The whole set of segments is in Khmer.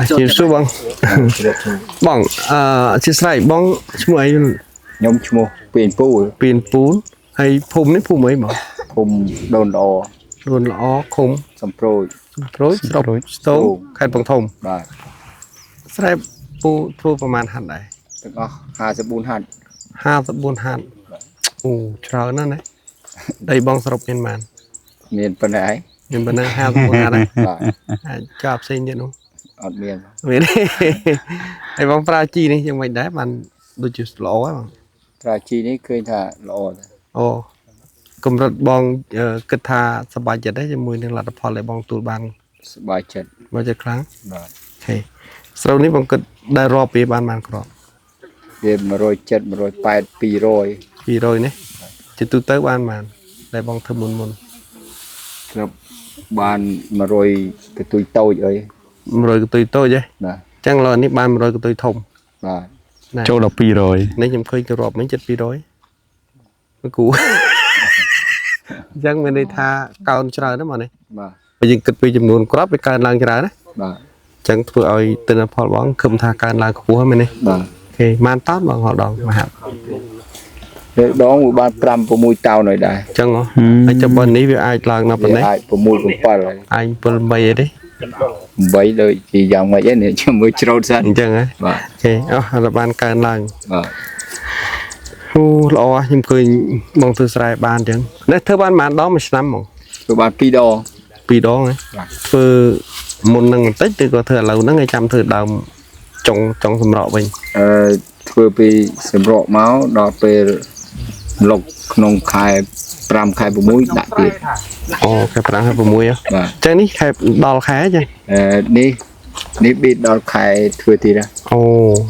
chỉ số bong bong chỉ sai bong chung ấy nhóm chung pin pún hay phum đấy phum ấy mà phum đồn lọ khum sầm prôi tố khai bằng thùngបាទ sai pu thu ประมาณหันไหน ទាំងអស់54ហាត់ 54ហាត់អូច្រើនណាស់ណាដីបងសរុបមានប៉ុន្មាន មានប៉ុណ្ណេះហើយ មានប៉ុណ្ណឹង54ហាត់ហើយ បាទ អាចចាប់ផ្សេងទៀតនោះ អត់មាន មានហើយបងប្រើជីនេះយ៉ាងម៉េចដែរបានដូចជាល្អហើយបង ប្រើជីនេះឃើញថាល្អដែរ អូកម្រិតបងគិតថាសប្បាយចិត្តទេជាមួយនឹងលទ្ធផលដែលបងទទួលបាន សប្បាយចិត្ត មកចិត្តខ្លាំង បាទ អូខេស្រូវនេះបងគិតដែលរាប់ពីបានគ្រាប់ វា170 180 200 200នេះជាទូទៅបានដែលបងធ្វើមុន ครับបាន 100 កទុយតូចអី 100កន្ទុយតូចហ៎ បាទ ចឹងឡើយនេះបាន100កន្ទុយធំ បាទ ចូលដល់ 200 នេះខ្ញុំឃើញគេរាប់មិញចិត្ត 200មកគូ ចឹងមានន័យថាកោនច្រើនណាស់មកនេះ បាទ បើយើងគិតពីចំនួនគ្រាប់វាកើនឡើងច្រើនណា បាទ ចឹងធ្វើឲ្យទិន្នផលបងខឹមថាកើនឡើងខ្ពស់ហ្នឹងមែនទេ បាទ អូខេបានតោនបងហដងមហា ពេលដងវាបាន 5 6 តោនហើយដែរ ចឹងហ៎ហើយចុះបើនេះវាអាចឡើងដល់ប៉ុណ្ណេះ អាច 6 7ហើយ អាច7 8អីទេ 8ដូចជាយ៉ាងម៉េចនេះជាមួយច្រូតសិន អញ្ចឹងហ៎ បាទ អូខេអស់ហើយបានកើនឡើង បាទ អូល្អខ្ញុំឃើញបងធ្វើស្រែបានអញ្ចឹងនេះធ្វើបានប៉ុន្មានដងមួយឆ្នាំហ្មង គឺបាន 2 ដង 2 ដងហ៎ធ្វើមុននឹងបន្តិចឬក៏ធ្វើឥឡូវហ្នឹងឲ្យចាំធ្វើដើមចុងសម្រក់វិញ ធ្វើពីសម្រក់មកដល់ពេលលុកក្នុងខែ 5 ខែ 6 ដាក់ទៀត អូខែ5ខែ6ហ៎ បាទ ចឹងនេះខែដល់ខែចឹង នេះប៊ីដល់ខែធ្វើទៀតណា អូ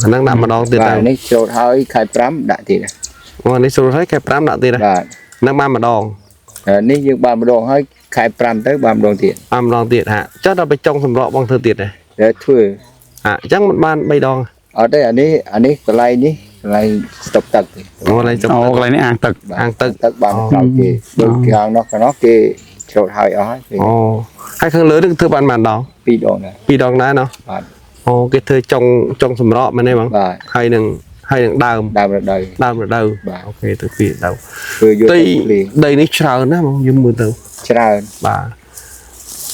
អាហ្នឹងដាក់ម្ដងទៀត បាទ ទៅ នេះច្រូតហើយខែ 5 ដាក់ទៀតណា អូនេះស្រួលហើយខែ5ដាក់ទៀត បាទ ហ្នឹងបានម្ដង នេះយើងបានម្ដងហើយខែ 5 ទៅបានម្ដងទៀត បានម្ដងទៀតហាចុះដល់ទៅចុងសម្រក់បងធ្វើទៀតដែរ តែធ្វើ អញ្ចឹងមិនបាន3ដង អត់ទេអានេះកន្លែងនេះកន្លែងស្តុកទឹកទេ អូកន្លែងចុង អូកន្លែងនេះអាងទឹក អាងទឹក ទឹកបានក្រោយគេដូចខាងនោះគេច្រូតហើយអស់ហើយ អូហើយខាងលើនេះធ្វើបានប៉ុន្មានដង 2 ដងដែរ 2ដងដែរណោះ បាទ អូគេធ្វើចុងសម្រក់មែនទេបង បាទ ហើយនឹងដើម ដើមរដូវ ដើមរដូវ បាទ អូខេទៅពីដើម ធ្វើយក ដី ទៅភ្លៀង ដីនេះច្រើនណាស់បងយើងមើលទៅ ច្រើន បាទ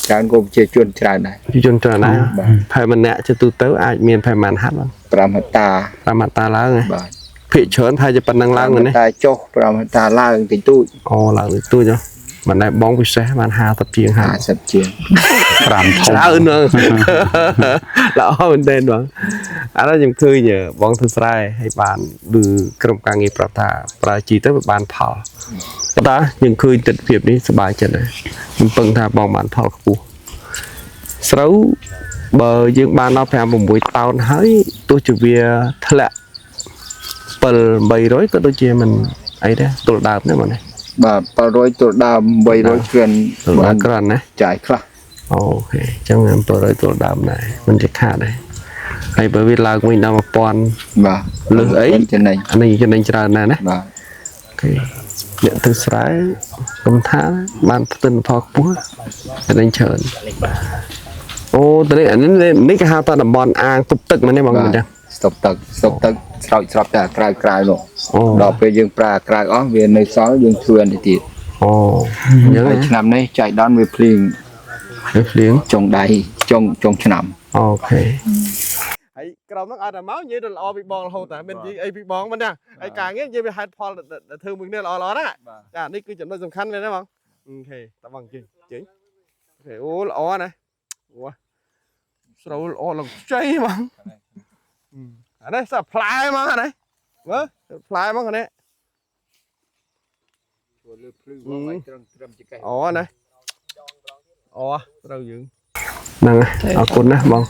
ច្រើនក៏ប្រជាជនច្រើនដែរ ជាជនច្រើនណាស់ បាទ ផែម្នាក់ជាទូទៅអាចមានផែប៉ុន្មានហាត់បង 5ហិកតា 5ហត្តាឡើងហ៎ បាទ ភាគច្រើនផែជាប៉ុណ្ណឹងឡើងណា តែចុះ5ហិកតាឡើងតិចតួច អូឡើងទៅទូចហ៎មិនដែលបងពិសេសបាន50ជាង50 50ជាង 5 ធំ ច្រើនហ្នឹងល្អមែនទេបងអានោះខ្ញុំឃើញបងធ្វើស្រែឲ្យបានគឺក្រុមការងារប្រាប់ថាប្រើជីទៅវាបានផលប៉ុន្តែខ្ញុំឃើញទិដ្ឋភាពនេះសប្បាយចិត្តដែរខ្ញុំពឹងថាបងបានផលខ្ពស់ស្រូវបើយើងបានដល់5 6តោនហើយទោះជាវាធ្លាក់7 800ក៏ដូចជាមិនអីដែរទល់ដើមទេបងណា បាទ700ទល់ដើម800គ្រាន់ ទល់ដើមក្រាន់ណា ចាយខ្លះ អូខេអញ្ចឹង700ទល់ដើមដែរមិនជាខាតដែរហើយបើវាឡើងវិញដល់1000 បាទ លើសអី ចំណេញ អានេះចំណេញច្រើនណាស់ណា បាទ អូខេអ្នកធ្វើស្រែកុំថាបានផ្ទិនផលខ្ពស់ចំណេញច្រើនអូតនេះអានេះគេហៅថាតំបន់អាងទប់ទឹកមែនទេបងមិនទេ ស្តុកទឹកស្រោចតែក្រៅនោះ អូ ដល់ពេលយើងប្រើក្រៅអស់វានៅសល់យើងធ្វើនេះទៀត អូអញ្ចឹង ហើយឆ្នាំនេះចៃដន្យវាភ្លៀង ភ្លៀង ចុងដៃចុងឆ្នាំ អូខេហើយក្រុមហ្នឹងអត់តែមកនិយាយទៅល្អពីបងរហូតតែមាននិយាយអីពីបងមិនទេហើយការងារនិយាយវាហេតុផលធ្វើមួយគ្នាល្អហ្នឹងចានេះគឺចំណុចសំខាន់មែនទេបងអូខេតើបងជិះអូខេអូល្អណាស់អូស្រូវល្អឡើងខ្ចីបងអានេះសាផ្លែមកអានេះមើលផ្លែមកអានេះ ធ្វើលើភ្លឺមកឲ្យត្រឹមចកេះ អូណាអូត្រូវយើងហ្នឹងអរគុណណាបង